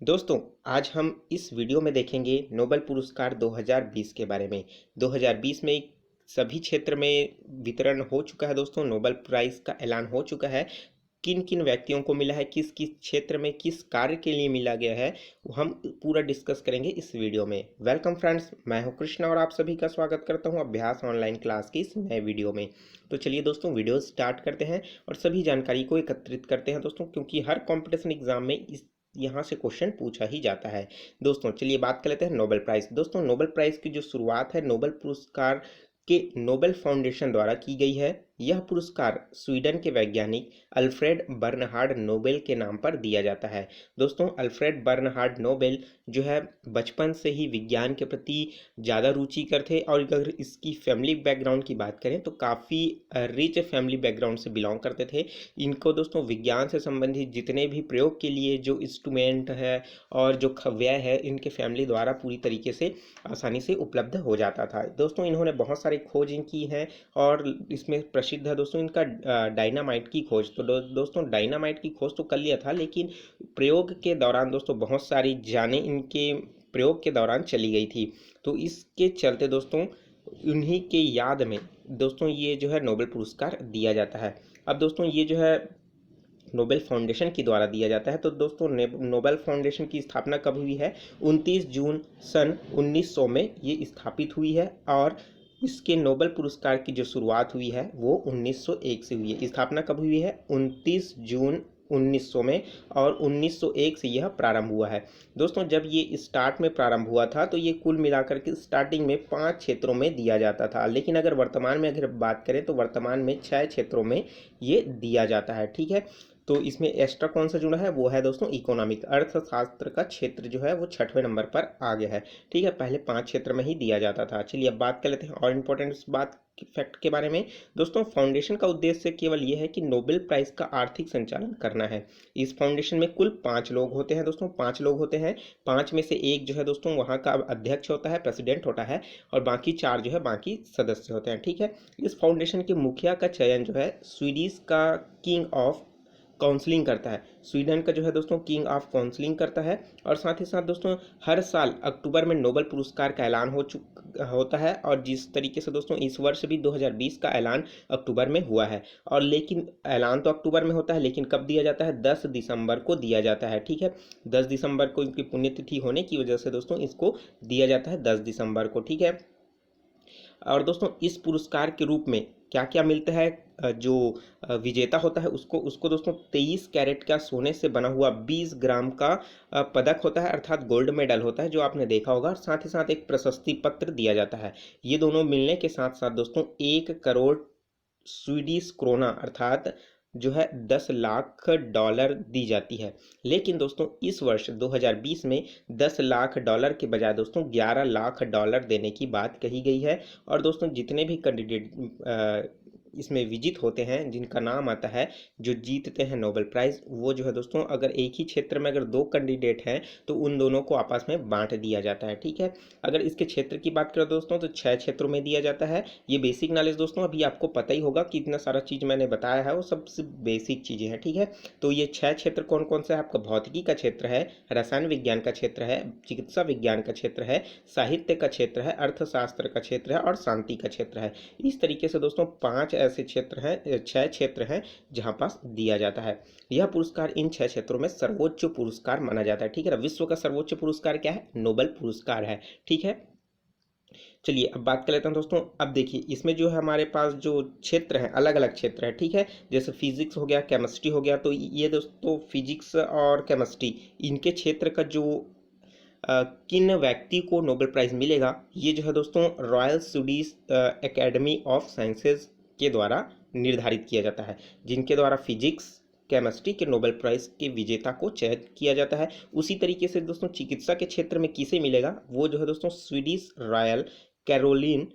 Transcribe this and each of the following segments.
दोस्तों, आज हम इस वीडियो में देखेंगे नोबेल पुरस्कार 2020 के बारे में। 2020 में सभी क्षेत्र में वितरण हो चुका है दोस्तों, नोबेल प्राइज़ का ऐलान हो चुका है। किन-किन व्यक्तियों को मिला है, किस-किस क्षेत्र में, किस कार्य के लिए मिला गया है, वो हम पूरा डिस्कस करेंगे इस वीडियो में। वेलकम फ्रेंड्स, मैं हूं कृष्णा और आप सभी का स्वागत करता हूं अभ्यास ऑनलाइन क्लास की इस नए वीडियो में। तो चलिए दोस्तों, वीडियो स्टार्ट करते हैं और सभी जानकारी को एकत्रित करते हैं दोस्तों, क्योंकि हर कॉम्पिटिशन एग्जाम में इस यहाँ से क्वेश्चन पूछा ही जाता है। दोस्तों चलिए बात कर लेते हैं नोबेल प्राइज़। दोस्तों नोबेल प्राइज़ की जो शुरुआत है नोबेल पुरस्कार के नोबेल फाउंडेशन द्वारा की गई है। यह पुरस्कार स्वीडन के वैज्ञानिक अल्फ्रेड बर्नहार्ड नोबेल के नाम पर दिया जाता है। दोस्तों अल्फ्रेड बर्नहार्ड नोबेल जो है बचपन से ही विज्ञान के प्रति ज़्यादा रुचिकर थे, और अगर इसकी फैमिली बैकग्राउंड की बात करें तो काफ़ी रिच फैमिली बैकग्राउंड से बिलोंग करते थे। इनको दोस्तों विज्ञान से संबंधित जितने भी प्रयोग के लिए जो इंस्ट्रूमेंट है और जो व्यय है, इनके फैमिली द्वारा पूरी तरीके से आसानी से उपलब्ध हो जाता था। दोस्तों इन्होंने बहुत सारी खोजें की हैं और इसमें प्रसिद्ध है दोस्तों इनका डायनामाइट की खोज। तो दोस्तों डायनामाइट की खोज तो कर लिया था, लेकिन प्रयोग के दौरान दोस्तों बहुत सारी जानें इनके प्रयोग के दौरान चली गई थी। तो इसके चलते दोस्तों उन्हीं के याद में दोस्तों ये जो है नोबेल पुरस्कार दिया जाता है। अब दोस्तों ये जो है नोबेल फाउंडेशन के द्वारा दिया जाता है। तो दोस्तों नोबेल फाउंडेशन की स्थापना कब हुई है? 29 जून सन 1900 में ये स्थापित हुई है, और इसके नोबेल पुरस्कार की जो शुरुआत हुई है वो 1901 से हुई है। स्थापना कब हुई है? 29 जून 1900 में, और 1901 से यह प्रारंभ हुआ है। दोस्तों जब ये स्टार्ट में प्रारंभ हुआ था तो ये कुल मिलाकर के स्टार्टिंग में 5 क्षेत्रों में दिया जाता था, लेकिन अगर वर्तमान में अगर बात करें तो वर्तमान में 6 क्षेत्रों में ये दिया जाता है। ठीक है, तो इसमें एक्स्ट्रा कौन सा जुड़ा है? वो है दोस्तों इकोनॉमिक, अर्थशास्त्र का क्षेत्र जो है वो 6वें नंबर पर आ गया है। ठीक है, पहले 5 क्षेत्र में ही दिया जाता था। चलिए अब बात कर लेते हैं और इम्पोर्टेंट बात फैक्ट के बारे में। दोस्तों फाउंडेशन का उद्देश्य केवल ये है कि नोबेल प्राइज का आर्थिक संचालन करना है। इस फाउंडेशन में कुल 5 लोग होते हैं दोस्तों, 5 लोग होते हैं। 5 में से एक जो है दोस्तों वहाँ का अध्यक्ष होता है, प्रेसिडेंट होता है, और बाकी 4 जो है बाकी सदस्य होते हैं। ठीक है, इस फाउंडेशन के मुखिया का चयन जो है स्वीडिश का किंग ऑफ काउंसलिंग करता है। स्वीडन का जो है दोस्तों किंग ऑफ काउंसलिंग करता है। और साथ ही साथ दोस्तों हर साल अक्टूबर में नोबेल पुरस्कार का ऐलान होता है, और जिस तरीके से दोस्तों इस वर्ष भी 2020 का ऐलान अक्टूबर में हुआ है। और लेकिन ऐलान तो अक्टूबर में होता है, लेकिन कब दिया जाता है? 10 दिसंबर को दिया जाता है। ठीक है, 10 दिसंबर को इनकी पुण्यतिथि होने की वजह से दोस्तों इसको दिया जाता है 10 दिसंबर को। ठीक है, और दोस्तों इस पुरस्कार के रूप में क्या क्या मिलता है? जो विजेता होता है उसको उसको दोस्तों 23 कैरेट का सोने से बना हुआ 20 ग्राम का पदक होता है, अर्थात गोल्ड मेडल होता है, जो आपने देखा होगा। और साथ ही साथ एक प्रशस्ति पत्र दिया जाता है। ये दोनों मिलने के साथ साथ दोस्तों 1 करोड़ स्वीडिश क्रोना अर्थात जो है 10 लाख डॉलर दी जाती है। लेकिन दोस्तों इस वर्ष 2020 में 10 लाख डॉलर के बजाय दोस्तों 11 लाख डॉलर देने की बात कही गई है। और दोस्तों जितने भी कैंडिडेट इसमें विजित होते हैं, जिनका नाम आता है, जो जीतते हैं नोबेल प्राइज़, वो जो है दोस्तों अगर एक ही क्षेत्र में अगर 2 कैंडिडेट हैं तो उन दोनों को आपस में बांट दिया जाता है। ठीक है, अगर इसके क्षेत्र की बात करें दोस्तों तो 6 क्षेत्रों में दिया जाता है। ये बेसिक नॉलेज दोस्तों अभी आपको पता ही होगा कि इतना सारा चीज़ मैंने बताया है वो सबसे बेसिक चीज़ें हैं। ठीक है, तो ये 6 क्षेत्र कौन कौन से हैं? आपका भौतिकी का क्षेत्र है, रसायन विज्ञान का क्षेत्र है, चिकित्सा विज्ञान का क्षेत्र है, साहित्य का क्षेत्र है, अर्थशास्त्र का क्षेत्र है, और शांति का क्षेत्र है। इस तरीके से दोस्तों 5 ऐसे क्षेत्र हैं, 6 क्षेत्र हैं जहां पास दिया जाता है। यह पुरस्कार इन 6 क्षेत्रों में सर्वोच्च पुरस्कार माना जाता है। ठीक है, विश्व का सर्वोच्च पुरस्कार क्या है? नोबेल पुरस्कार है। ठीक है, चलिए अब बात कर लेते हैं दोस्तों। अब देखिए इसमें जो है हमारे पास जो क्षेत्र हैं, अलग अलग क्षेत्र है। ठीक है, जैसे फिजिक्स हो गया, केमिस्ट्री हो गया। तो ये दोस्तों फिजिक्स और केमिस्ट्री, इनके क्षेत्र का जो किन व्यक्ति को नोबेल प्राइज़ मिलेगा, ये जो है दोस्तों royal Swedish academy of sciences के द्वारा निर्धारित किया जाता है, जिनके द्वारा फिजिक्स केमिस्ट्री के नोबेल प्राइज़ के विजेता को चयनित किया जाता है। उसी तरीके से दोस्तों चिकित्सा के क्षेत्र में किसे मिलेगा? वो जो है दोस्तों Swedish royal Caroline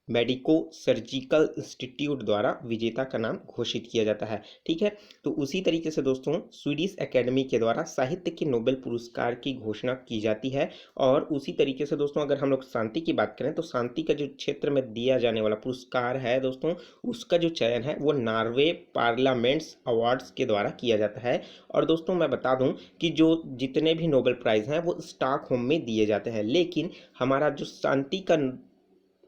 medico surgical institute द्वारा विजेता का नाम घोषित किया जाता है। ठीक है, तो उसी तरीके से दोस्तों स्वीडिश एकेडमी के द्वारा साहित्य के नोबेल पुरस्कार की घोषणा की जाती है। और उसी तरीके से दोस्तों अगर हम लोग शांति की बात करें तो शांति का जो क्षेत्र में दिया जाने वाला पुरस्कार है दोस्तों, उसका जो चयन है वो नॉर्वे पार्लियामेंट्स अवार्ड्स के द्वारा किया जाता है। और दोस्तों मैं बता दूं कि जो जितने भी नोबेल प्राइज़ हैं वो स्टॉकहोम में दिए जाते हैं, लेकिन हमारा जो शांति का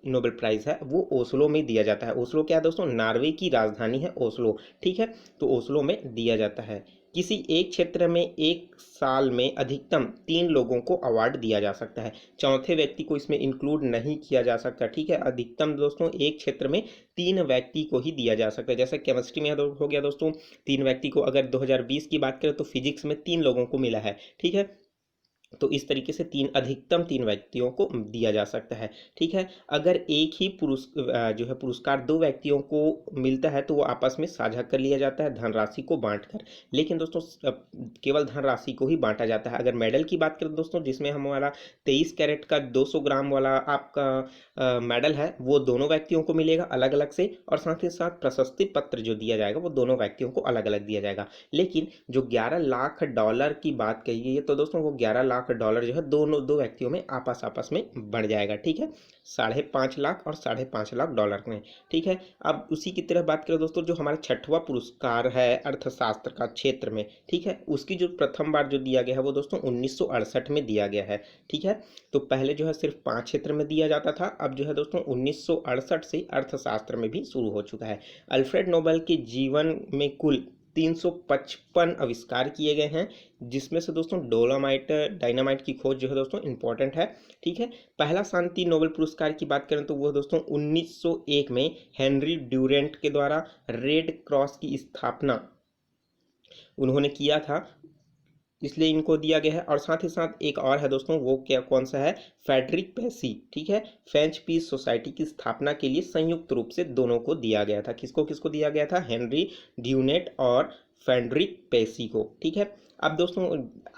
नोबेल प्राइज़ है वो ओस्लो में दिया जाता है। ओस्लो क्या है दोस्तों, नॉर्वे की राजधानी है ओस्लो। ठीक है, तो ओस्लो में दिया जाता है। किसी एक क्षेत्र में एक साल में अधिकतम 3 लोगों को अवार्ड दिया जा सकता है, चौथे व्यक्ति को इसमें इंक्लूड नहीं किया जा सकता। ठीक है, अधिकतम दोस्तों एक क्षेत्र में 3 व्यक्ति को ही दिया जा सकता है। जैसे केमिस्ट्री में हो गया दोस्तों 3 व्यक्ति को, अगर 2020 की बात करें तो फिजिक्स में 3 लोगों को मिला है। ठीक है, तो इस तरीके से अधिकतम 3 व्यक्तियों को दिया जा सकता है। ठीक है, अगर एक ही जो है पुरस्कार 2 व्यक्तियों को मिलता है तो वो आपस में साझा कर लिया जाता है धनराशि को बांटकर। लेकिन दोस्तों केवल धनराशि को ही बांटा जाता है। अगर मेडल की बात करें दोस्तों, जिसमें हमारा 23 कैरेट का 200 ग्राम वाला आपका मेडल है वो दोनों व्यक्तियों को मिलेगा अलग अलग से, और साथ ही साथ प्रशस्ति पत्र जो दिया जाएगा वो दोनों व्यक्तियों को अलग अलग दिया जाएगा। लेकिन जो 11 लाख डॉलर की बात कही गई है तो दोस्तों वो 11 लाख डॉलर जो है दोनों 2 व्यक्तियों में आपस में बढ़ जाएगा। ठीक है, 5.5 लाख और 5.5 लाख डॉलर में। ठीक है, अब उसी की तरह बात करें दोस्तों, जो हमारा 6वां पुरस्कार है अर्थशास्त्र का क्षेत्र में, ठीक है, उसकी जो प्रथम बार जो दिया गया है वो दोस्तों 1968 में दिया गया है। ठीक है, तो पहले जो है सिर्फ 5 क्षेत्र में दिया जाता था, अब जो है दोस्तों 1968 से अर्थशास्त्र में भी शुरू हो चुका है। अल्फ्रेड नोबेल के जीवन में कुल 355 आविष्कार किए गए हैं, जिसमें से दोस्तों डायनामाइट की खोज जो है दोस्तों इंपॉर्टेंट है। ठीक है, पहला शांति नोबेल पुरस्कार की बात करें तो वो दोस्तों 1901 में हेनरी ड्यूरेंट के द्वारा रेड क्रॉस की स्थापना उन्होंने किया था, इसलिए इनको दिया गया है। और साथ ही साथ एक और है दोस्तों, वो क्या कौन सा है, फ्रेडरिक पेसी। ठीक है, फ्रेंच पीस सोसाइटी की स्थापना के लिए संयुक्त रूप से दोनों को दिया गया था। किसको किसको दिया गया था, हेनरी ड्यूनेट और फ्रेडरिक पेसी को। ठीक है, अब दोस्तों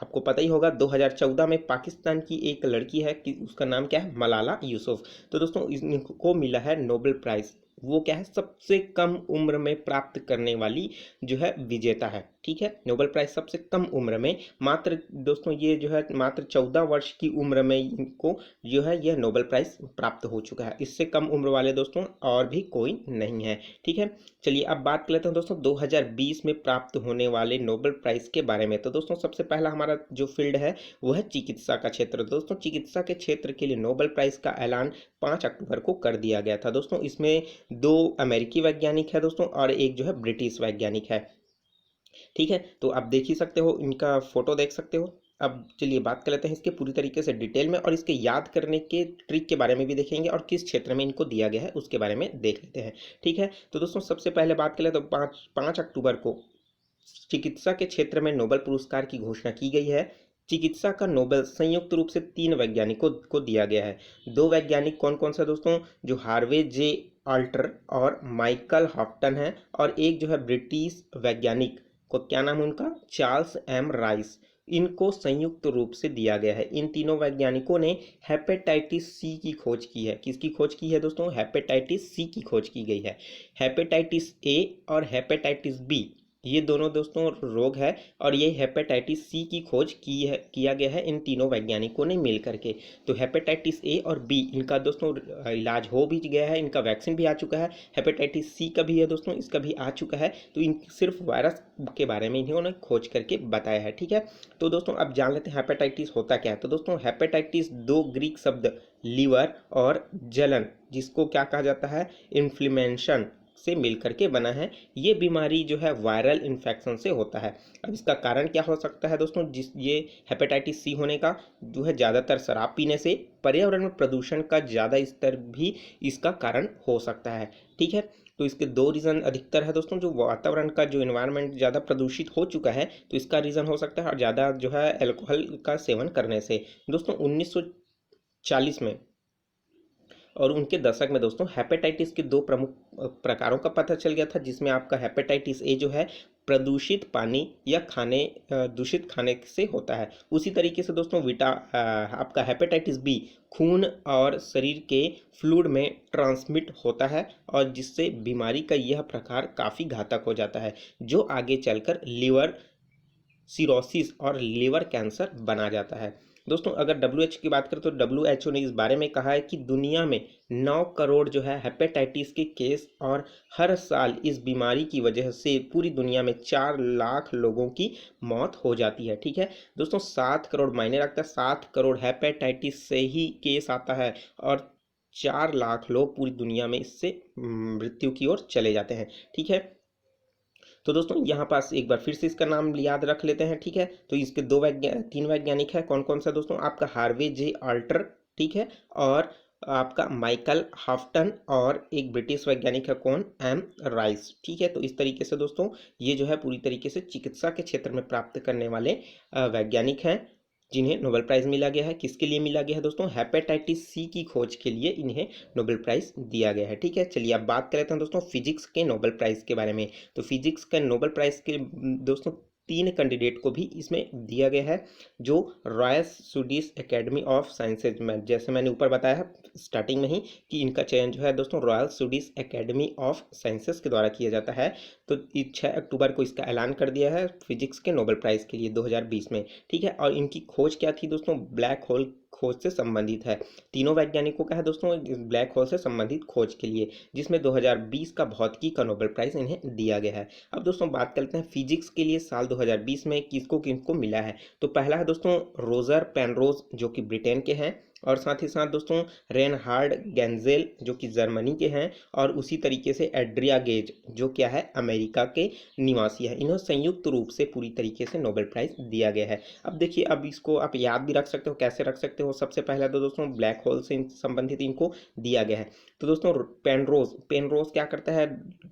आपको पता ही होगा 2014 में पाकिस्तान की एक लड़की है कि उसका नाम क्या है, मलाला यूसुफ। तो दोस्तों इनको मिला है नोबेल प्राइज। वो क्या है, सबसे कम उम्र में प्राप्त करने वाली जो है विजेता है। ठीक है, नोबेल प्राइज सबसे कम उम्र में, मात्र दोस्तों ये जो है मात्र 14 वर्ष की उम्र में इनको जो है यह नोबेल प्राइज प्राप्त हो चुका है। इससे कम उम्र वाले दोस्तों और भी कोई नहीं है। ठीक है, चलिए अब बात कर लेते हैं दोस्तों 2020 में प्राप्त होने वाले नोबेल प्राइज के बारे में। तो दोस्तों सबसे पहला हमारा जो फील्ड है वो है चिकित्सा का क्षेत्र। दोस्तों चिकित्सा के क्षेत्र के लिए नोबेल प्राइज का ऐलान 5 अक्टूबर को कर दिया गया था। दोस्तों इसमें 2 अमेरिकी वैज्ञानिक है दोस्तों और एक जो है ब्रिटिश वैज्ञानिक है। ठीक है, तो आप देख ही सकते हो, इनका फोटो देख सकते हो। अब चलिए बात कर लेते हैं इसके पूरी तरीके से डिटेल में, और इसके याद करने के ट्रिक के बारे में भी देखेंगे और किस क्षेत्र में इनको दिया गया है उसके बारे में देख लेते हैं। ठीक है, तो दोस्तों सबसे पहले बात कर ले तो 5 अक्टूबर को चिकित्सा के क्षेत्र में नोबेल पुरस्कार की घोषणा की गई है। चिकित्सा का नोबेल संयुक्त रूप से 3 वैज्ञानिकों को दिया गया है। 2 वैज्ञानिक कौन कौन सा दोस्तों, जो हार्वे जे अल्टर और माइकल हॉफ्टन है, और एक जो है ब्रिटिश वैज्ञानिक को क्या नाम है उनका, चार्ल्स एम राइस। इनको संयुक्त रूप से दिया गया है। इन तीनों वैज्ञानिकों ने हेपेटाइटिस सी की खोज की है। किसकी खोज की है दोस्तों, हेपेटाइटिस सी की खोज की गई है। हेपेटाइटिस ए और हेपेटाइटिस बी ये दोनों दोस्तों रोग है, और ये हेपेटाइटिस सी की खोज किया गया है इन तीनों वैज्ञानिकों ने मिल करके। तो हेपेटाइटिस ए और बी इनका दोस्तों इलाज हो भी गया है, इनका वैक्सीन भी आ चुका है। हेपेटाइटिस सी का भी है दोस्तों, इसका भी आ चुका है। तो इन सिर्फ वायरस के बारे में इन्होंने खोज करके बताया है। ठीक है, तो दोस्तों अब जान लेते हैं हेपेटाइटिस होता क्या है। तो दोस्तों हेपेटाइटिस 2 ग्रीक शब्द लीवर और जलन, जिसको क्या कहा जाता है, इन्फ्लेमेशन से मिलकर के बना है। ये बीमारी जो है वायरल इन्फेक्शन से होता है। अब इसका कारण क्या हो सकता है दोस्तों, ये हेपेटाइटिस सी होने का जो है ज़्यादातर शराब पीने से, पर्यावरण में प्रदूषण का ज़्यादा स्तर भी इसका कारण हो सकता है। ठीक है, तो इसके 2 रीज़न अधिकतर है दोस्तों, जो वातावरण का जो इन्वायरमेंट ज़्यादा प्रदूषित हो चुका है तो इसका रीज़न हो सकता है, और ज़्यादा जो है अल्कोहल का सेवन करने से। दोस्तों 1940 में और उनके दशक में दोस्तों हेपेटाइटिस के 2 प्रमुख प्रकारों का पता चल गया था, जिसमें आपका हेपेटाइटिस ए जो है प्रदूषित पानी या दूषित खाने से होता है। उसी तरीके से दोस्तों आपका हेपेटाइटिस बी खून और शरीर के फ्लूइड में ट्रांसमिट होता है और जिससे बीमारी का यह प्रकार काफ़ी घातक हो जाता है, जो आगे चलकर लिवर सिरोसिस और लीवर कैंसर बना जाता है। दोस्तों अगर WHO की बात करें तो WHO ने इस बारे में कहा है कि दुनिया में 9 करोड़ जो है हेपेटाइटिस के केस और हर साल इस बीमारी की वजह से पूरी दुनिया में 4 लाख लोगों की मौत हो जाती है। ठीक है दोस्तों, 7 करोड़ मायने रखता है, 7 करोड़ हेपेटाइटिस से ही केस आता है और 4 लाख लोग पूरी दुनिया में इससे मृत्यु की ओर चले जाते हैं। ठीक है, तो दोस्तों यहाँ पास एक बार फिर से इसका नाम याद रख लेते हैं। ठीक है, तो इसके तीन वैज्ञानिक है। कौन कौन सा दोस्तों? आपका हार्वे जे आल्टर, ठीक है, और आपका माइकल हाफ्टन और एक ब्रिटिश वैज्ञानिक है, कौन? M Rice. ठीक है, तो इस तरीके से दोस्तों ये जो है पूरी तरीके से चिकित्सा के क्षेत्र में प्राप्त करने वाले वैज्ञानिक हैं जिन्हें नोबेल प्राइज मिला गया है। किसके लिए मिला गया है दोस्तों? हेपेटाइटिस सी की खोज के लिए इन्हें नोबेल प्राइज दिया गया है। ठीक है, चलिए अब बात कर लेते हैं दोस्तों फिजिक्स के नोबेल प्राइज के बारे में। तो फिजिक्स के नोबेल प्राइज के दोस्तों 3 कैंडिडेट को भी इसमें दिया गया है, जो royal Swedish academy of sciences में, जैसे मैंने ऊपर बताया है स्टार्टिंग में ही कि इनका चयन जो है दोस्तों royal Swedish academy of sciences के द्वारा किया जाता है। तो 6 अक्टूबर को इसका ऐलान कर दिया है फिजिक्स के नोबेल प्राइज के लिए 2020 में। ठीक है, और इनकी खोज क्या थी दोस्तों? ब्लैक होल खोज से संबंधित है। तीनों वैज्ञानिकों का है दोस्तों ब्लैक होल से संबंधित खोज के लिए, जिसमें 2020 का भौतिकी का नोबेल प्राइज इन्हें दिया गया है। अब दोस्तों बात करते हैं फिजिक्स के लिए साल 2020 में किसको किसको मिला है। तो पहला है दोस्तों रोजर पेनरोज, जो कि ब्रिटेन के हैं, और साथ ही साथ दोस्तों रेनहार्ड गेंजेल जो कि जर्मनी के हैं, और उसी तरीके से एड्रिया गेज जो क्या है अमेरिका के निवासी है। इन्हें संयुक्त रूप से पूरी तरीके से नोबेल प्राइज दिया गया है। अब देखिए, अब इसको आप याद भी रख सकते हो, कैसे रख सकते हो? सबसे पहला तो दोस्तों ब्लैक होल से संबंधित इनको दिया गया है। तो दोस्तों पेनरोज क्या करता है?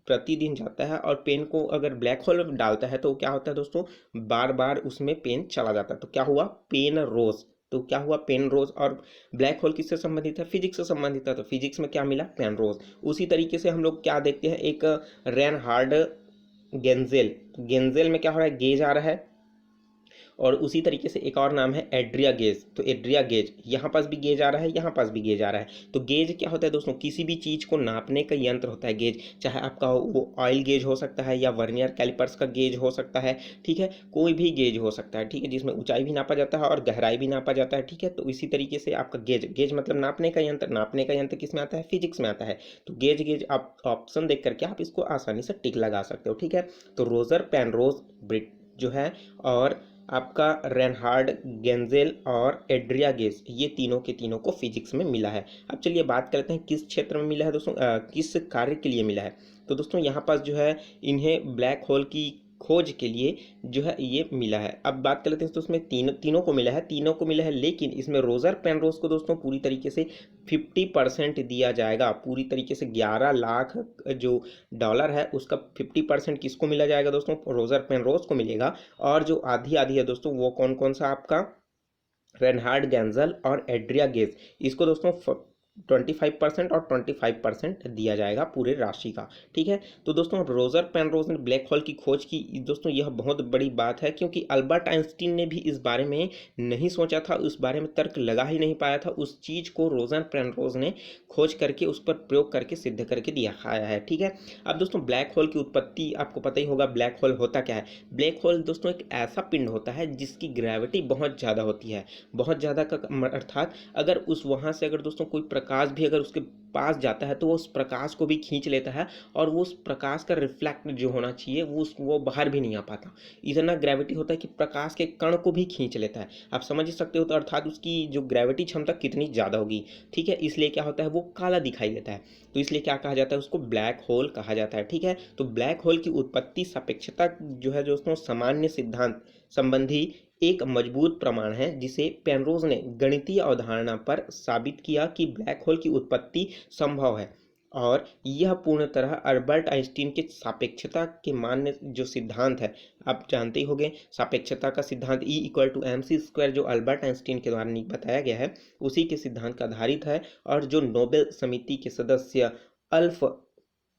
प्रतिदिन जाता है और पेन को अगर ब्लैक होल में डालता है तो क्या होता है दोस्तों? बार बार उसमें पेन चला जाता है, तो क्या हुआ? पेन रोज। तो क्या हुआ? पेन रोज। और ब्लैक होल किससे संबंधित है? फिजिक्स से संबंधित है, तो फिजिक्स में क्या मिला? पेन रोज। उसी तरीके से हम लोग क्या देखते हैं, एक रेनहार्ड गेंजेल, गेंजेल में क्या हो रहा है? गेज आ रहा है। और उसी तरीके से एक और नाम है एड्रिया गेज, तो एड्रिया गेज, यहाँ पास भी गेज आ रहा है, यहाँ पास भी गेज आ रहा है। तो गेज क्या होता है दोस्तों? किसी भी चीज़ को नापने का यंत्र होता है गेज, चाहे आपका वो ऑयल गेज हो सकता है या वर्नियर कैलिपर्स का गेज हो सकता है। ठीक है, कोई भी गेज हो सकता है। ठीक है, जिसमें ऊंचाई भी नापा जाता है और गहराई भी नापा जाता है। ठीक है, तो इसी तरीके से आपका गेज मतलब नापने का यंत्र। नापने का यंत्र किस में आता है? फिजिक्स में आता है। तो गेज आप ऑप्शन देख करके आप इसको आसानी से टिक लगा सकते हो। ठीक है, तो रोजर पेनरोज ब्रिट जो है, और आपका रेनहार्ड गेंजेल और एड्रिया गेज, ये तीनों के तीनों को फिजिक्स में मिला है। अब चलिए बात करते हैं किस क्षेत्र में मिला है दोस्तों, किस कार्य के लिए मिला है। तो दोस्तों यहाँ पास जो है इन्हें ब्लैक होल की खोज के लिए जो है ये मिला है। अब बात कर लेते हैं तो उसमें तीनों को मिला है, लेकिन इसमें रोजर पेनरोज को दोस्तों पूरी तरीके से 50% दिया जाएगा। पूरी तरीके से 11 लाख जो डॉलर है उसका 50% किसको मिला जाएगा दोस्तों? रोजर पेनरोज को मिलेगा। और जो आधी आधी है दोस्तों वो कौन कौन सा? आपका रेनहार्ड गेंजल और एड्रिया गेज, इसको दोस्तों 25% और 25% दिया जाएगा पूरे राशि का। ठीक है, तो दोस्तों रोजर पेनरोज ने ब्लैक होल की खोज की। दोस्तों यह बहुत बड़ी बात है, क्योंकि अल्बर्ट आइंस्टीन ने भी इस बारे में नहीं सोचा था, उस बारे में तर्क लगा ही नहीं पाया था। उस चीज़ को रोजर पेनरोज ने खोज करके उस पर प्रयोग करके सिद्ध करके दिखाया है। ठीक है, अब दोस्तों ब्लैक होल की उत्पत्ति आपको पता ही होगा। ब्लैक होल होता क्या है? ब्लैक होल दोस्तों एक ऐसा पिंड होता है जिसकी ग्रेविटी बहुत ज़्यादा होती है, बहुत ज़्यादा का अर्थात अगर उस वहाँ से अगर दोस्तों कोई प्रकाश भी अगर उसके पास जाता है तो वो उस प्रकाश को भी खींच लेता है, और वो उस प्रकाश का रिफ्लेक्ट जो होना चाहिए वो बाहर भी नहीं आ पाता। इतना ग्रेविटी होता है कि प्रकाश के कण को भी खींच लेता है। आप समझ ही सकते हो, तो अर्थात उसकी जो ग्रेविटी क्षमता कितनी ज़्यादा होगी। ठीक है, इसलिए क्या होता है? वो काला दिखाई देता है, तो इसलिए क्या कहा जाता है? उसको ब्लैक होल कहा जाता है। ठीक है, तो ब्लैक होल की उत्पत्ति सापेक्षता जो है दोस्तों सामान्य सिद्धांत संबंधी एक मजबूत प्रमाण है, जिसे पेनरोज ने गणितीय अवधारणा पर साबित किया कि ब्लैक होल की उत्पत्ति संभव है। और यह पूर्ण तरह अल्बर्ट आइंस्टीन के सापेक्षता के मान्य जो सिद्धांत है, आप जानते ही होंगे सापेक्षता का सिद्धांत E=mc² जो अल्बर्ट आइंस्टीन के द्वारा बताया गया है, उसी के सिद्धांत का आधारित है। और जो नोबेल समिति के सदस्य अल्फ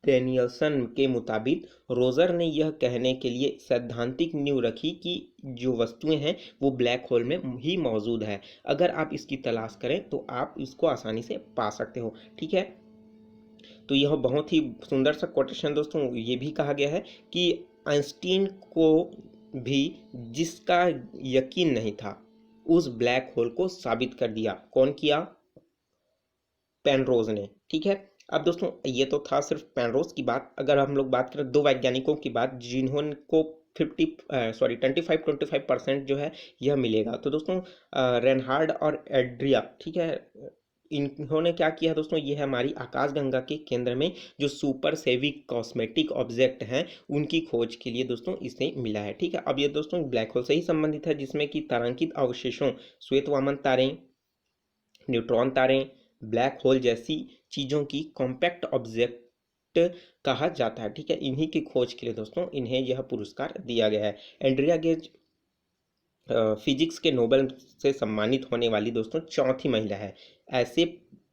डेनियल्सन के मुताबिक रोजर ने यह कहने के लिए सैद्धांतिक नींव रखी कि जो वस्तुएं हैं वो ब्लैक होल में ही मौजूद है। अगर आप इसकी तलाश करें तो आप इसको आसानी से पा सकते हो। ठीक है, तो यह बहुत ही सुंदर सा कोटेशन दोस्तों। ये भी कहा गया है कि आइंस्टीन को भी जिसका यकीन नहीं था उस ब्लैक होल को साबित कर दिया। कौन किया? पेनरोज ने। ठीक है, अब दोस्तों ये तो था सिर्फ पेनरोज की बात। अगर हम लोग बात करें दो वैज्ञानिकों की बात जिन्होंने को 25% जो है यह मिलेगा, तो दोस्तों रेनहार्ड और एड्रिया। ठीक है, इन्होंने क्या किया दोस्तों, ये है हमारी आकाशगंगा के केंद्र में जो सुपर सेविक कॉस्मेटिक ऑब्जेक्ट हैं उनकी खोज के लिए दोस्तों इसे मिला है। ठीक है, अब ये दोस्तों ब्लैक होल से ही संबंधित है जिसमें कि तारांकित अवशेषों, श्वेत वामन तारे, न्यूट्रॉन तारे, ब्लैक होल जैसी चीज़ों की कॉम्पैक्ट ऑब्जेक्ट कहा जाता है। ठीक है, इन्हीं की खोज के लिए दोस्तों इन्हें यह पुरस्कार दिया गया है। एंड्रिया गेज फिजिक्स के नोबेल से सम्मानित होने वाली दोस्तों चौथी महिला है। ऐसे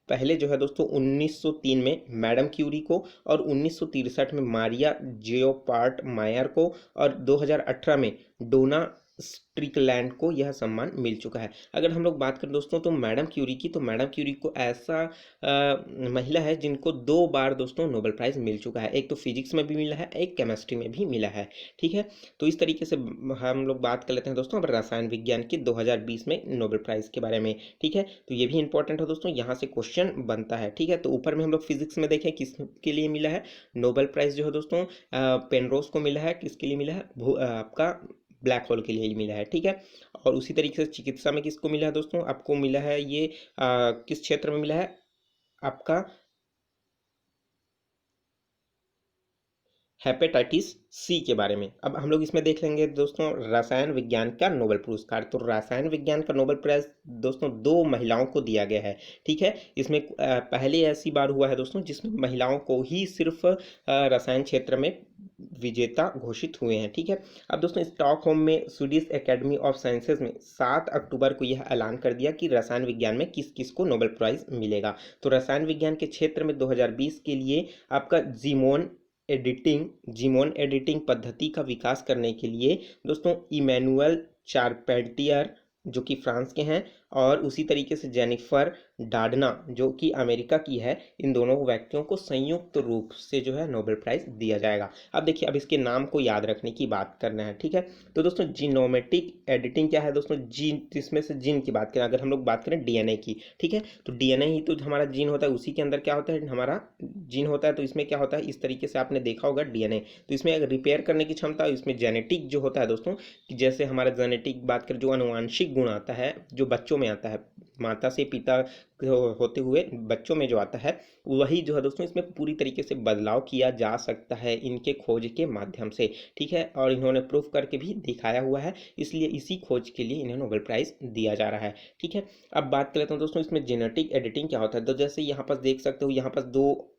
पहले जो है दोस्तों 1903 में मैडम क्यूरी को और 1963 में मारिया जियोपार्ट मायर को और 2018 में डोना स्ट्रिकलैंड को यह सम्मान मिल चुका है। अगर हम लोग बात करें दोस्तों तो मैडम क्यूरी की, तो मैडम क्यूरी को ऐसा महिला है जिनको 2 बार दोस्तों नोबेल प्राइज़ मिल चुका है। एक तो फिजिक्स में भी मिला है, एक केमिस्ट्री में भी मिला है। ठीक है, तो इस तरीके से हम लोग बात कर लेते हैं दोस्तों अब रसायन विज्ञान के 2020 में नोबेल प्राइज़ के बारे में। ठीक है, तो ये भी इंपॉर्टेंट है दोस्तों, यहाँ से क्वेश्चन बनता है। ठीक है, तो ऊपर में हम लोग फिजिक्स में देखें किसके लिए मिला है नोबेल प्राइज़ जो है दोस्तों, पेनरोज को मिला है। किसके लिए मिला है? आपका ब्लैक होल के लिए मिला है। ठीक है, और उसी तरीके से चिकित्सा में किसको मिला है दोस्तों? आपको मिला है ये किस क्षेत्र में मिला है? आपका हेपेटाइटिस सी के बारे में। अब हम लोग इसमें देख लेंगे दोस्तों रसायन विज्ञान का नोबेल पुरस्कार। तो रसायन विज्ञान का नोबेल प्राइज दोस्तों 2 महिलाओं को दिया गया है। ठीक है, इसमें पहले ऐसी बार हुआ है दोस्तों जिसमें महिलाओं को ही सिर्फ रसायन क्षेत्र में विजेता घोषित हुए हैं। ठीक है, अब दोस्तों स्टॉकहोम में स्वीडिश एकेडमी ऑफ साइंसेज में 7 अक्टूबर को यह ऐलान कर दिया कि रसायन विज्ञान में किस किस को नोबेल प्राइज मिलेगा। तो रसायन विज्ञान के क्षेत्र में 2020 के लिए आपका जीमोन एडिटिंग पद्धति का विकास करने के लिए दोस्तों इमैनुअल चारपेल्टियर जो कि फ्रांस के हैं और उसी तरीके से जेनिफर डाडना जो कि अमेरिका की है, इन दोनों व्यक्तियों को संयुक्त रूप से जो है नोबेल प्राइज दिया जाएगा। अब देखिए, अब इसके नाम को याद रखने की बात करना है। ठीक है, तो दोस्तों जीनोमेटिक एडिटिंग क्या है दोस्तों? जीन, जिसमें से जीन की बात करें, अगर हम लोग बात करें डीएनए की। ठीक है, तो डीएनए ही तो हमारा जीन होता है, उसी के अंदर क्या होता है? हमारा जीन होता है। तो इसमें क्या होता है, इस तरीके से आपने देखा होगा डीएनए, तो इसमें अगर रिपेयर करने की क्षमता, इसमें जेनेटिक जो होता है दोस्तों, कि जैसे हमारा जेनेटिक बात करें जो अनुवांशिक गुण आता है जो बच्चों में आता है, माता से पिता होते हुए बच्चों में जो आता है, वही जो है दोस्तों इसमें पूरी तरीके से बदलाव किया जा सकता है इनके खोज के माध्यम से। ठीक है, और इन्होंने प्रूफ करके भी दिखाया हुआ है, इसलिए इसी खोज के लिए इन्हें नोबेल प्राइज दिया जा रहा है। ठीक है, अब बात कर लेते हैं दोस्तों इसमें जेनेटिक एडिटिंग क्या होता है। तो जैसे यहाँ पर देख सकते हो, यहाँ पर 2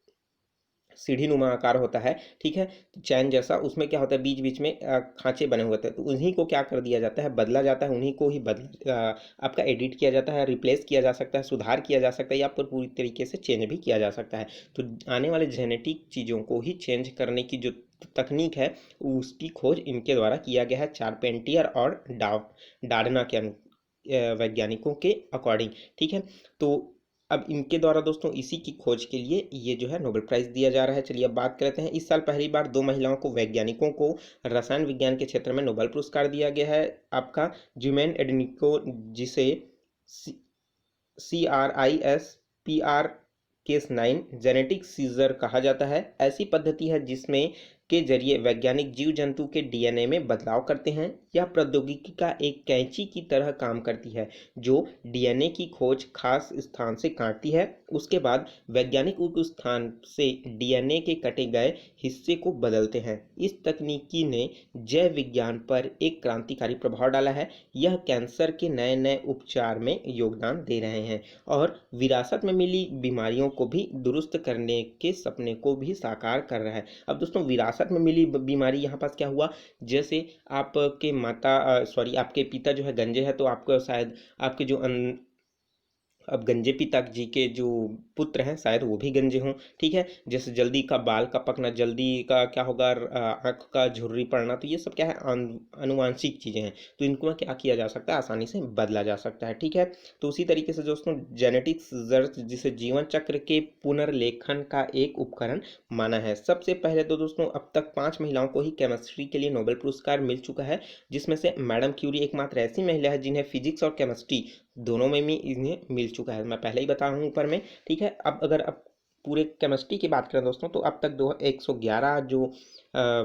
सीढ़ी नुमा आकार होता है। ठीक है, चैन जैसा, उसमें क्या होता है बीच बीच में खांचे बने हुए थे, तो उन्हीं को क्या कर दिया जाता है, बदला जाता है, उन्हीं को ही आपका एडिट किया जाता है, रिप्लेस किया जा सकता है, सुधार किया जा सकता है या फिर पूरी तरीके से चेंज भी किया जा सकता है। तो आने वाले जेनेटिक चीज़ों को ही चेंज करने की जो तकनीक है उसकी खोज इनके द्वारा किया गया है, चारपेंटियर और डार्डना के वैज्ञानिकों के अकॉर्डिंग। ठीक है, तो अब इनके द्वारा दोस्तों इसी की खोज के लिए ये जो है नोबेल प्राइज़ दिया जा रहा है। चलिए अब बात करते हैं, इस साल पहली बार 2 महिलाओं को वैज्ञानिकों को रसायन विज्ञान के क्षेत्र में नोबेल पुरस्कार दिया गया है। आपका ज्यूमेन एडेनिको, जिसे CRISPR Cas9 जेनेटिक सीजर कहा जाता है, ऐसी पद्धति है जिसमें के जरिए वैज्ञानिक जीव जंतु के डीएनए में बदलाव करते हैं। यह प्रौद्योगिकी का एक कैंची की तरह काम करती है जो डीएनए की खोज खास स्थान से काटती है। उसके बाद वैज्ञानिक उस स्थान से डीएनए के कटे गए हिस्से को बदलते हैं। इस तकनीकी ने जैव विज्ञान पर एक क्रांतिकारी प्रभाव डाला है। यह कैंसर के नए नए उपचार में योगदान दे रहे हैं और विरासत में मिली बीमारियों को भी दुरुस्त करने के सपने को भी साकार कर रहा है। अब दोस्तों विरासत में मिली बीमारी, यहाँ पास क्या हुआ, जैसे आपके आपके पिता जो है गंजे हैं, तो आपको शायद आपके जो अब गंजे पिताजी के जो पुत्र हैं शायद वो भी गंजे हों, ठीक है। जैसे जल्दी का बाल का पकना, जल्दी का क्या होगा, आँख का झुर्री पड़ना, तो ये सब क्या है, आनुवांशिक चीज़ें हैं। तो इनको क्या किया जा सकता है, आसानी से बदला जा सकता है, ठीक है। तो उसी तरीके से दोस्तों जेनेटिक्स रिसर्च जिसे जीवन चक्र के पुनर्लेखन का एक उपकरण माना है। सबसे पहले तो दोस्तों अब तक 5 महिलाओं को ही केमिस्ट्री के लिए नोबेल पुरस्कार मिल चुका है, जिसमें से मैडम क्यूरी एकमात्र ऐसी महिला है जिन्हें फिजिक्स और केमिस्ट्री दोनों में भी इन्हें मिल चुका है। मैं पहले ही बता रहा हूँ ऊपर में, ठीक है। अब अगर अब पूरे केमिस्ट्री की बात करें दोस्तों, तो अब तक 111 जो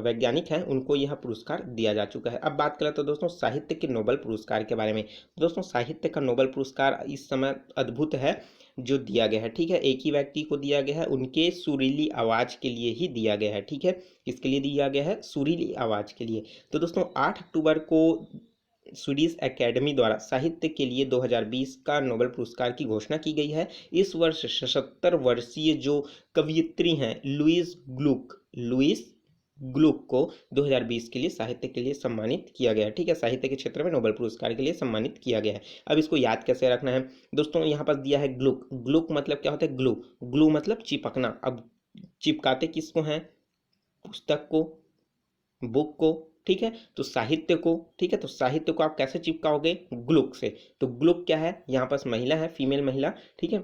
वैज्ञानिक हैं उनको यह पुरस्कार दिया जा चुका है। अब बात करें तो दोस्तों साहित्य के नोबेल पुरस्कार के बारे में। दोस्तों साहित्य का नोबेल पुरस्कार इस समय अद्भुत है जो दिया गया है, ठीक है। एक ही व्यक्ति को दिया गया है, उनके सुरीली आवाज़ के लिए ही दिया गया है, ठीक है। किसके लिए दिया गया है, सुरीली आवाज़ के लिए। तो दोस्तों 8 अक्टूबर को स्वीडिश एकेडमी द्वारा साहित्य के लिए 2020 का नोबेल पुरस्कार की घोषणा की गई है। इस वर्ष 77 वर्षीय जो कवयित्री हैं लुइस ग्लुक को 2020 के लिए साहित्य के लिए सम्मानित किया गया है, ठीक है। साहित्य के क्षेत्र में नोबेल पुरस्कार के लिए सम्मानित किया गया है। अब इसको याद कैसे रखना है दोस्तों, यहाँ पर दिया है ग्लुक। ग्लुक मतलब क्या होता है, ग्लू। ग्लू मतलब चिपकना। अब चिपकाते किसको हैं, पुस्तक को, बुक को, ठीक है। तो साहित्य को, ठीक है। तो साहित्य को आप कैसे चिपकाओगे, ग्लुक से। तो ग्लुक क्या है, यहाँ पास महिला है, फीमेल महिला, ठीक है।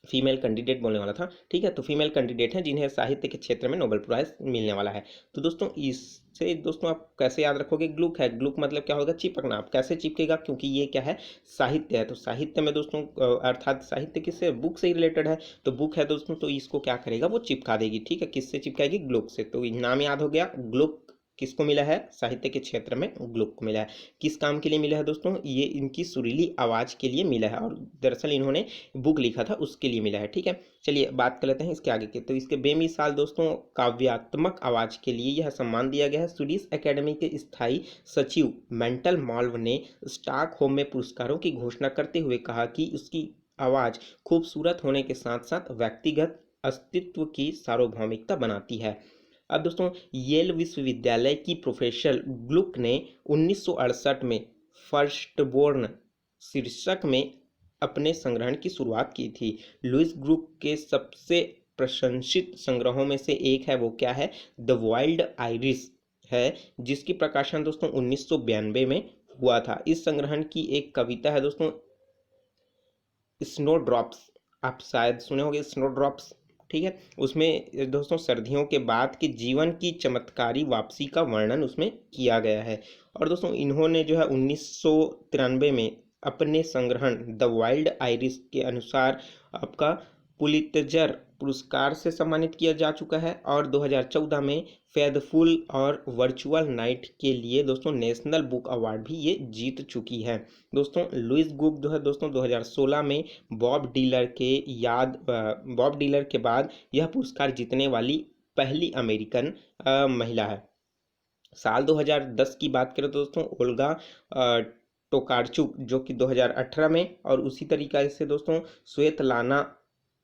फीमेल कैंडिडेट बोलने वाला था, ठीक है। तो फीमेल कैंडिडेट हैं जिन्हें साहित्य के क्षेत्र में नोबेल प्राइज मिलने वाला है। तो दोस्तों इससे दोस्तों आप कैसे याद रखोगे, ग्लुक है। ग्लुक मतलब क्या होगा, चिपकना। आप कैसे चिपकेगा, क्योंकि ये क्या है, साहित्य है। तो साहित्य में दोस्तों अर्थात साहित्य किससे, बुक से ही रिलेटेड है। तो बुक है दोस्तों, तो इसको क्या करेगा, वो चिपका देगी, ठीक है। किससे चिपकाएगी, ग्लुक से। तो नाम याद हो गया, ग्लुक किसको मिला है, साहित्य के क्षेत्र में ग्लुक को मिला है। किस काम के लिए मिला है दोस्तों, ये इनकी सुरीली आवाज़ के लिए मिला है, और दरअसल इन्होंने बुक लिखा था उसके लिए मिला है, ठीक है। चलिए बात कर लेते हैं इसके आगे के। तो इसके बेमिसाल दोस्तों काव्यात्मक आवाज़ के लिए यह सम्मान दिया गया है। स्वीडिश एकेडमी के स्थायी सचिव मेंटल माल्व ने स्टॉकहोम में पुरस्कारों की घोषणा करते हुए कहा कि उसकी आवाज़ खूबसूरत होने के साथ साथ व्यक्तिगत अस्तित्व की सार्वभौमिकता बनाती है। अब दोस्तों येल विश्वविद्यालय की प्रोफेसर ग्लुक ने 1968 में फर्स्टबोर्न शीर्षक में अपने संग्रहण की शुरुआत की थी। लुइस ग्लुक के सबसे प्रशंसित संग्रहों में से एक है, वो क्या है, द वाइल्ड आइरिस है, जिसकी प्रकाशन दोस्तों 1992 में हुआ था। इस संग्रहण की एक कविता है दोस्तों स्नो ड्रॉप्स, आप शायद सुने होंगे स्नो ड्रॉप्स, ठीक है। उसमें दोस्तों सर्दियों के बाद के जीवन की चमत्कारी वापसी का वर्णन उसमें किया गया है। और दोस्तों इन्होंने जो है 1993 में अपने संग्रहण द वाइल्ड आइरिस के अनुसार आपका पुलित्जर पुरस्कार से सम्मानित किया जा चुका है। और 2014 में फेथफुल और वर्चुअल नाइट के लिए दोस्तों नेशनल बुक अवार्ड भी ये जीत चुकी है। दोस्तों लुइस ग्लुक जो है दोस्तों 2016 में बॉब डीलर के बाद यह पुरस्कार जीतने वाली पहली अमेरिकन महिला है। साल 2010 की बात करें तो दोस्तों ओल्गा टोकारचुक जो कि 2018 में, और उसी तरीके से दोस्तों स्वेतलाना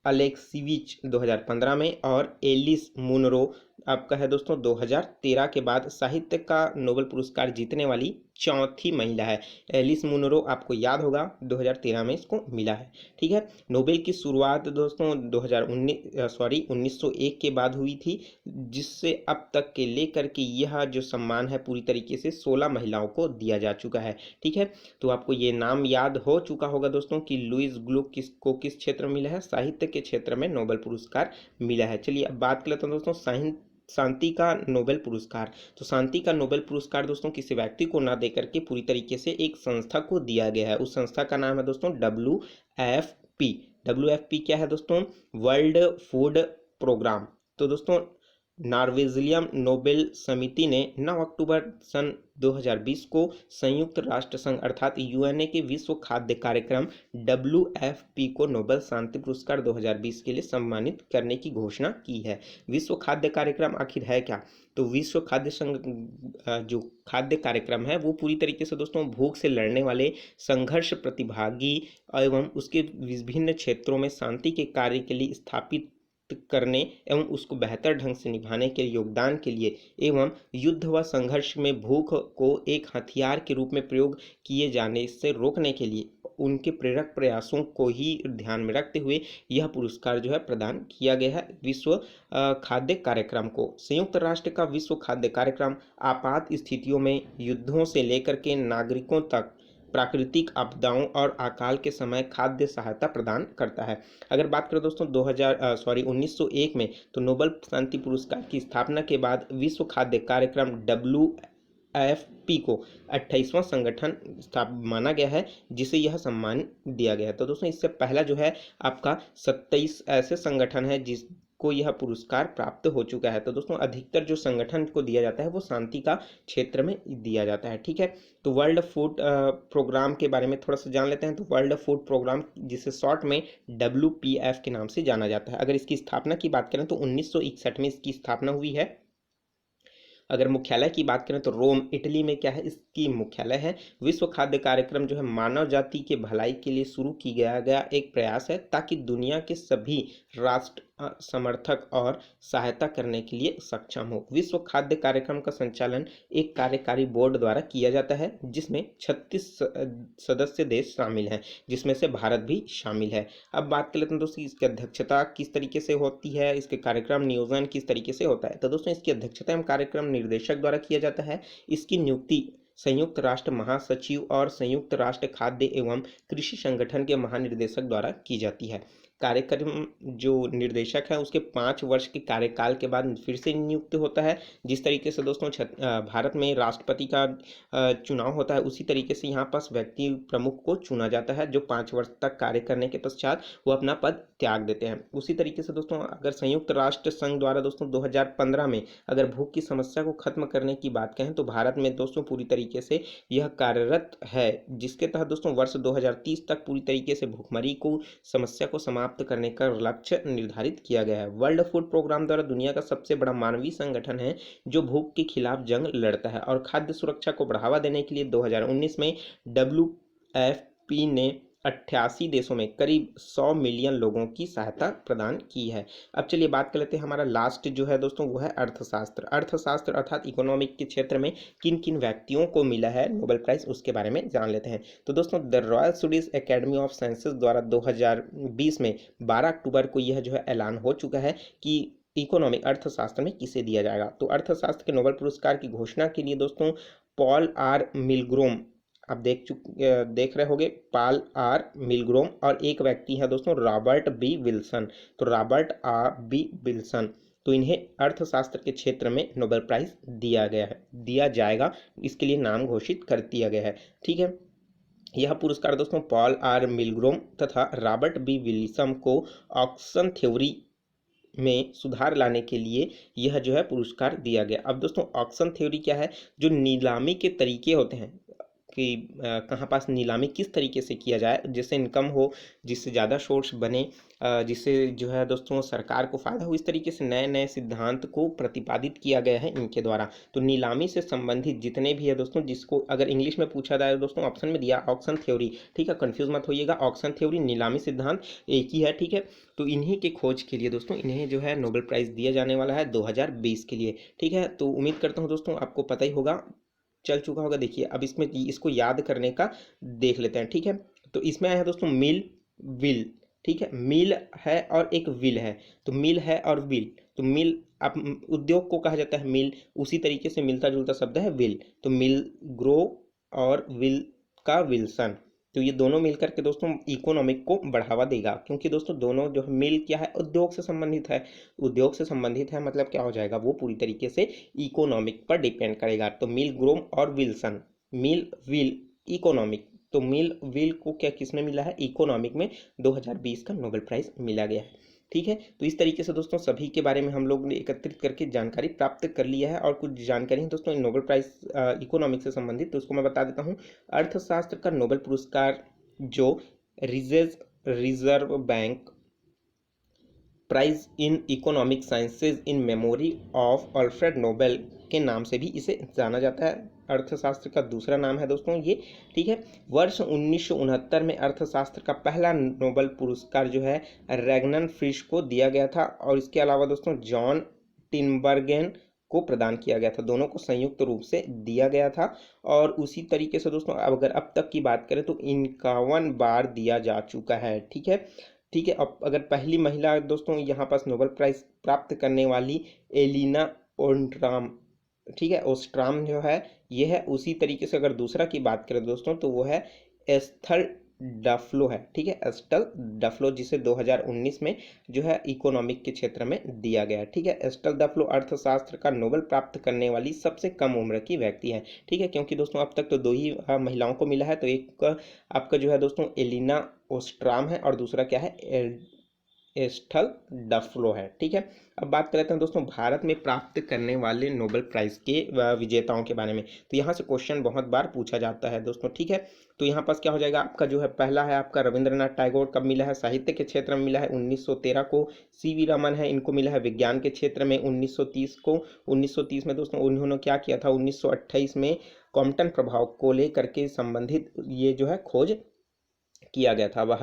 अलेक्सीविच 2015 में, और एलिस मुनरो आपका है दोस्तों 2013 के बाद साहित्य का नोबेल पुरस्कार जीतने वाली चौथी महिला है। एलिस मुनरो आपको याद होगा 2013 में इसको मिला है, ठीक है। नोबेल की शुरुआत दोस्तों 1901 के बाद हुई थी, जिससे अब तक के लेकर के यह जो सम्मान है पूरी तरीके से 16 महिलाओं को दिया जा चुका है, ठीक है। तो आपको ये नाम याद हो चुका होगा दोस्तों कि लुइस ग्लुक किसको किस क्षेत्र में मिला है, साहित्य के क्षेत्र में नोबेल पुरस्कार मिला है। चलिए अब बात कर लेते हैं दोस्तों शांति का नोबेल पुरस्कार। तो शांति का नोबेल पुरस्कार दोस्तों किसी व्यक्ति को ना देकर के पूरी तरीके से एक संस्था को दिया गया है। उस संस्था का नाम है दोस्तों WFP। WFP क्या है दोस्तों, वर्ल्ड फूड प्रोग्राम। तो दोस्तों नॉर्वेजियन नोबेल समिति ने 9 अक्टूबर सन 2020 को संयुक्त राष्ट्र संघ अर्थात यूएनए के विश्व खाद्य कार्यक्रम WFP को नोबेल शांति पुरस्कार 2020 के लिए सम्मानित करने की घोषणा की है। विश्व खाद्य कार्यक्रम आखिर है क्या, तो विश्व खाद्य संघ जो खाद्य कार्यक्रम है वो पूरी तरीके से दोस्तों भूख से लड़ने वाले संघर्ष प्रतिभागी एवं उसके विभिन्न क्षेत्रों में शांति के कार्य के लिए स्थापित करने एवं उसको बेहतर ढंग से निभाने के योगदान के लिए एवं युद्ध व संघर्ष में भूख को एक हथियार के रूप में प्रयोग किए जाने से रोकने के लिए उनके प्रेरक प्रयासों को ही ध्यान में रखते हुए यह पुरस्कार जो है प्रदान किया गया है विश्व खाद्य कार्यक्रम को। संयुक्त राष्ट्र का विश्व खाद्य कार्यक्रम आपात स्थितियों में, युद्धों से लेकर के नागरिकों तक प्राकृतिक आपदाओं और अकाल के समय खाद्य सहायता प्रदान करता है। अगर बात करें दोस्तों 1901 में, तो नोबेल शांति पुरस्कार की स्थापना के बाद विश्व खाद्य कार्यक्रम WFP को 28वां संगठन माना गया है जिसे यह सम्मान दिया गया है। तो दोस्तों इससे पहला जो है आपका 27 ऐसे संगठन है जिसको यह पुरस्कार प्राप्त हो चुका है। तो दोस्तों अधिकतर जो संगठन को दिया जाता है वो शांति का क्षेत्र में दिया जाता है। ठीक है, तो वर्ल्ड फूड प्रोग्राम के बारे में थोड़ा सा जान लेते हैं। तो वर्ल्ड फूड प्रोग्राम, जिसे शॉर्ट में WPF के नाम से जाना जाता है, अगर इसकी स्थापना की बात करें तो 1961 में इसकी स्थापना हुई है। अगर मुख्यालय की बात करें तो रोम, इटली में क्या है इसकी मुख्यालय है। विश्व खाद्य कार्यक्रम जो है मानव जाति के भलाई के लिए शुरू की गया एक प्रयास है ताकि दुनिया के सभी राष्ट्र समर्थक और सहायता करने के लिए सक्षम हो। विश्व खाद्य कार्यक्रम का संचालन एक कार्यकारी बोर्ड द्वारा किया जाता है जिसमें 36 सदस्य देश शामिल हैं, जिसमें से भारत भी शामिल है। अब बात कर लेते हैं दोस्तों इसकी अध्यक्षता किस तरीके से होती है, इसके कार्यक्रम नियोजन किस तरीके से होता है। तो दोस्तों इसकी अध्यक्षता एवं कार्यक्रम निर्देशक द्वारा किया जाता है। इसकी नियुक्ति संयुक्त राष्ट्र महासचिव और संयुक्त राष्ट्र खाद्य एवं कृषि संगठन के महानिर्देशक द्वारा की जाती है। कार्यक्रम जो निर्देशक है उसके 5 वर्ष के कार्यकाल के बाद फिर से नियुक्त होता है। जिस तरीके से दोस्तों भारत में राष्ट्रपति का चुनाव होता है, उसी तरीके से यहाँ पास व्यक्ति प्रमुख को चुना जाता है जो 5 वर्ष तक कार्य करने के पश्चात वो अपना पद त्याग देते हैं। उसी तरीके से दोस्तों अगर संयुक्त राष्ट्र संघ द्वारा दोस्तों 2015 में अगर भूख की समस्या को खत्म करने की बात कहें तो भारत में दोस्तों पूरी तरीके से यह कार्यरत है, जिसके तहत दोस्तों वर्ष 2030 तक पूरी तरीके से भूखमरी को समस्या को समाप्त करने का लक्ष्य निर्धारित किया गया है। वर्ल्ड फूड प्रोग्राम द्वारा दुनिया का सबसे बड़ा मानवीय संगठन है जो भूख के खिलाफ जंग लड़ता है और खाद्य सुरक्षा को बढ़ावा देने के लिए 2019 में WFP ने 88 देशों में करीब 100 मिलियन लोगों की सहायता प्रदान की है। अब चलिए बात कर लेते हैं, हमारा लास्ट जो है दोस्तों वो है अर्थशास्त्र। अर्थशास्त्र अर्थात इकोनॉमिक के क्षेत्र में किन किन व्यक्तियों को मिला है नोबेल प्राइज, उसके बारे में जान लेते हैं। तो दोस्तों the royal Swedish academy of sciences द्वारा 2020 में 12 अक्टूबर को यह जो है ऐलान हो चुका है कि इकोनॉमिक अर्थशास्त्र में किसे दिया जाएगा। तो अर्थशास्त्र के नोबेल पुरस्कार की घोषणा के लिए दोस्तों पॉल आर मिलग्रोम, आप देख रहे होंगे पॉल आर मिलग्रोम, और एक व्यक्ति है दोस्तों रॉबर्ट बी विल्सन। तो रॉबर्ट आर बी विल्सन, तो इन्हें अर्थशास्त्र के क्षेत्र में नोबेल प्राइज दिया जाएगा, इसके लिए नाम घोषित कर दिया गया है। ठीक है, यह पुरस्कार दोस्तों पॉल आर मिलग्रोम तथा रॉबर्ट बी विल्सन को ऑक्शन थ्योरी में सुधार लाने के लिए यह जो है पुरस्कार दिया गया। अब दोस्तों ऑक्शन थ्योरी क्या है, जो नीलामी के तरीके होते हैं कि कहाँ पास नीलामी किस तरीके से किया जाए जिससे इनकम हो, जिससे ज़्यादा सोर्स बने, जिससे जो है दोस्तों सरकार को फ़ायदा हो, इस तरीके से नए नए सिद्धांत को प्रतिपादित किया गया है इनके द्वारा। तो नीलामी से संबंधित जितने भी है दोस्तों, जिसको अगर इंग्लिश में पूछा जाए दोस्तों ऑप्शन में दिया ऑक्शन थ्योरी, ठीक है, कंफ्यूज मत होइएगा, ऑक्शन थ्योरी नीलामी सिद्धांत एक ही है। ठीक है, तो इन्हीं के खोज के लिए दोस्तों इन्हें जो है नोबेल प्राइज़ दिया जाने वाला है 2020 के लिए। ठीक है, तो उम्मीद करता हूँ दोस्तों आपको पता ही होगा, चल चुका होगा। देखिए अब इसमें इसको याद करने का देख लेते हैं। ठीक है, तो इसमें आया है दोस्तों मिल विल। ठीक है, मिल है और एक विल है, तो मिल है और विल, तो मिल अब उद्योग को कहा जाता है मिल, उसी तरीके से मिलता जुलता शब्द है विल, तो मिल ग्रो और विल का विल्सन, तो ये दोनों मिलकर के दोस्तों इकोनॉमिक को बढ़ावा देगा, क्योंकि दोस्तों दोनों जो है मिल क्या है, उद्योग से संबंधित है, उद्योग से संबंधित है मतलब क्या हो जाएगा, वो पूरी तरीके से इकोनॉमिक पर डिपेंड करेगा। तो मिल ग्रोम और विल्सन, मिल विल इकोनॉमिक, तो मिल विल को क्या किसमें मिला है, इकोनॉमिक में 2020 का नोबेल प्राइज मिला गया है। ठीक है, तो इस तरीके से दोस्तों सभी के बारे में हम लोग ने एकत्रित करके जानकारी प्राप्त कर लिया है, और कुछ जानकारी है दोस्तों नोबेल प्राइज इकोनॉमिक्स से संबंधित, तो उसको मैं बता देता हूँ। अर्थशास्त्र का नोबेल पुरस्कार जो reserve bank prize in economic sciences in memory of Alfred Nobel के नाम से भी इसे जाना जाता है। अर्थशास्त्र का दूसरा नाम है दोस्तों ये। ठीक है, वर्ष 1969 में अर्थशास्त्र का पहला नोबेल पुरस्कार जो है रैगनन फ्रिश को दिया गया था, और इसके अलावा दोस्तों जॉन टिनबर्गेन को प्रदान किया गया था, दोनों को संयुक्त रूप से दिया गया था। और उसी तरीके से दोस्तों अगर अब तक की बात करें तो 51 बार दिया जा चुका है। ठीक है, ठीक है। अब अगर पहली महिला दोस्तों यहाँ पास नोबेल प्राइज प्राप्त करने वाली एलिना ओस्ट्राम, ठीक है, ओस्ट्राम जो है ये है। उसी तरीके से अगर दूसरा की बात करें दोस्तों तो वो है एस्थल डफलो है। ठीक है, एस्टल डफलो, जिसे 2019 में जो है इकोनॉमिक के क्षेत्र में दिया गया है। ठीक है, एस्टल डफलो अर्थशास्त्र का नोबेल प्राप्त करने वाली सबसे कम उम्र की व्यक्ति है। ठीक है, क्योंकि दोस्तों अब तक तो दो ही महिलाओं को मिला है, तो एक आपका जो है दोस्तों एलिना ओस्ट्राम है और दूसरा क्या है एस्टल डफलो है। ठीक है, अब बात कर लेते हैं दोस्तों भारत में प्राप्त करने वाले नोबेल प्राइज के विजेताओं के बारे में। तो यहाँ से क्वेश्चन बहुत बार पूछा जाता है दोस्तों। ठीक है, तो यहाँ पास क्या हो जाएगा आपका जो है पहला है आपका रविंद्रनाथ टैगोर, कब मिला है, साहित्य के क्षेत्र में मिला है 1913 को। सीवी रमन है, इनको मिला है विज्ञान के क्षेत्र में 1930 को। 1930 में दोस्तों उन्होंने क्या किया था, 1928 में कॉम्पटन प्रभाव को लेकर के संबंधित ये जो है खोज किया गया था। वह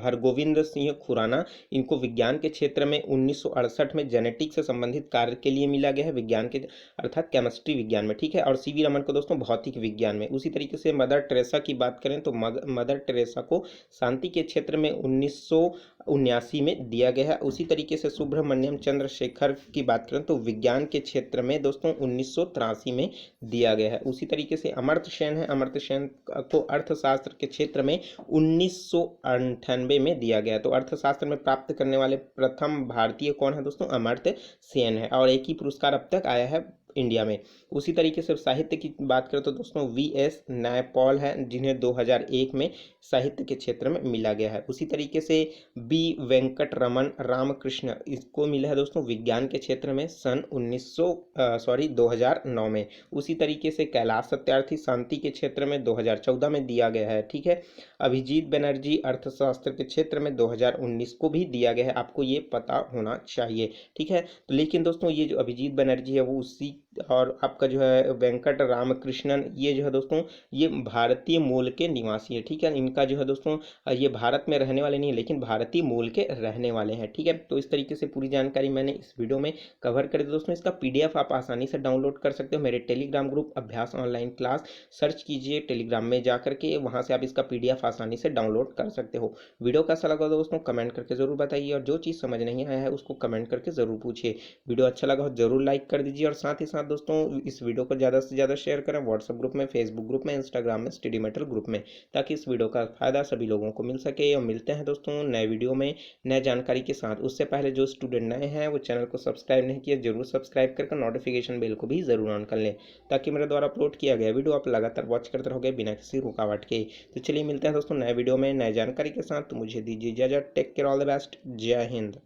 हरगोविंद सिंह खुराना, इनको विज्ञान के क्षेत्र में 1968 में जेनेटिक्स से संबंधित कार्य के लिए मिला गया है, विज्ञान के अर्थात केमिस्ट्री विज्ञान में। ठीक है, और सीवी रमन को दोस्तों भौतिक विज्ञान में। उसी तरीके से मदर टेरेसा की बात करें तो मदर टेरेसा को शांति के क्षेत्र में 1979 में दिया गया है। उसी तरीके से सुब्रमण्यम चंद्रशेखर की बात करें तो विज्ञान के क्षेत्र में दोस्तों 1983 में दिया गया है। उसी तरीके से अमर्त्य सेन है, अमर्त्य सेन को अर्थशास्त्र के क्षेत्र में 1998 में दिया गया। तो अर्थशास्त्र में प्राप्त करने वाले प्रथम भारतीय कौन है दोस्तों, अमर्त्य सेन है, और एक ही पुरस्कार अब तक आया है इंडिया में। उसी तरीके से साहित्य की बात करें तो दोस्तों वीएस नायपॉल है, जिन्हें 2001 में साहित्य के क्षेत्र में मिला गया है। उसी तरीके से बी वेंकट रमन रामकृष्ण, इसको मिला है दोस्तों विज्ञान के क्षेत्र में सन 2009 में। उसी तरीके से कैलाश सत्यार्थी शांति के क्षेत्र में 2014 में दिया गया है। ठीक है, अभिजीत बनर्जी अर्थशास्त्र के क्षेत्र में 2019 को भी दिया गया है, आपको ये पता होना चाहिए। ठीक है, तो लेकिन दोस्तों ये जो अभिजीत बनर्जी है वो उसी, और आपका जो है वेंकट रामकृष्णन, ये जो है दोस्तों ये भारतीय मूल के निवासी है। ठीक है, इनका जो है दोस्तों ये भारत में रहने वाले नहीं है, लेकिन भारतीय मूल के रहने वाले हैं। ठीक है, तो इस तरीके से पूरी जानकारी मैंने इस वीडियो में कवर कर दी दोस्तों। इसका पीडीएफ आप आसानी से डाउनलोड कर सकते हो मेरे टेलीग्राम ग्रुप अभ्यास ऑनलाइन क्लास, सर्च कीजिए टेलीग्राम में जा करके, वहाँ से आप इसका पीडीएफ आसानी से डाउनलोड कर सकते हो। वीडियो कैसा लगा दोस्तों कमेंट करके जरूर बताइए, और जो चीज़ समझ नहीं आया है उसको कमेंट करके जरूर पूछिए। वीडियो अच्छा लगा हो जरूर लाइक कर दीजिए, और साथ ही साथ दोस्तों इस वीडियो को ज़्यादा से ज़्यादा शेयर करें व्हाट्सएप ग्रुप में, फेसबुक ग्रुप में, इंस्टाग्राम में, स्टडी मेटल ग्रुप में, ताकि इस वीडियो का फायदा सभी लोगों को मिल सके। और मिलते हैं दोस्तों नए वीडियो में नए जानकारी के साथ। उससे पहले जो स्टूडेंट नए हैं वो चैनल को सब्सक्राइब नहीं किया, जरूर सब्सक्राइब करके नोटिफिकेशन बेल को भी जरूर ऑन कर लें, ताकि मेरे द्वारा अपलोड किया गया वीडियो आप लगातार वॉच करते रहोगे बिना किसी रुकावट के। तो चलिए मिलते हैं दोस्तों नए वीडियो में नए जानकारी के साथ। तो मुझे दीजिए इजाजत, take care, all the best, जय हिंद।